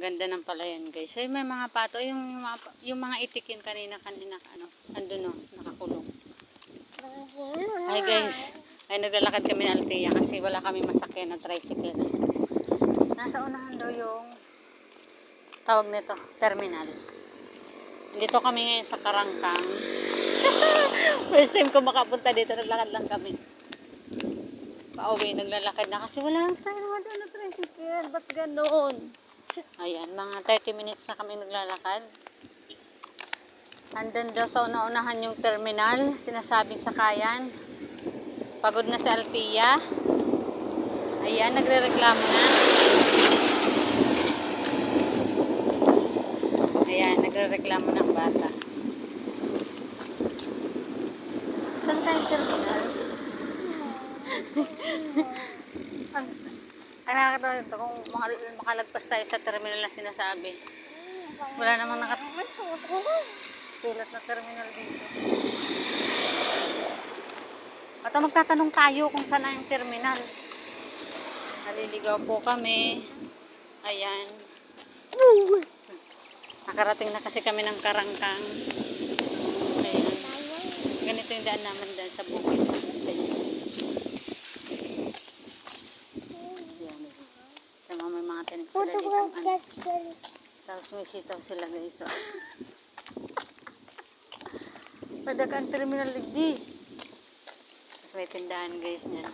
Ganda ng palayan guys. So may mga pato, yung mga itikin kanina ano, andun no, nakakulong. Hi guys. Ay naglalakad kami ng Althea kasi wala kami masakyan na tricycle. Nasa unahan daw yung tawag nito, terminal. Dito kami ngayon sa Karangkang. First time ko makapunta dito, naglakad lang kami. Pauwi, naglalakad na kasi wala tayo naman doon na tricycle. Ba't ganoon? Ayan, mga 30 minutes na kami naglalakad. Andun daw sa una-unahan yung terminal, sinasabing sakayan. Pagod na si Althea. Ayan, nagre-reklamo na. Ayan, nagre-reklamo na ang bata. Saan tayong terminal? Ang nakakatawa ito kung makalagpas tayo sa terminal na sinasabi. Wala namang sulat na terminal dito. At magtatanong tayo kung saan na yung terminal. Naliligaw po kami. Ayan. Nakarating na kasi kami ng Karangkang. Ayan. Ganito yung daan naman dyan sa bukid. Ayan. Tama, may mga tanim sila dito. Tapos may sitaw sila guys. So. Padagang terminal ligdi. Tapos may tindahan guys niyan.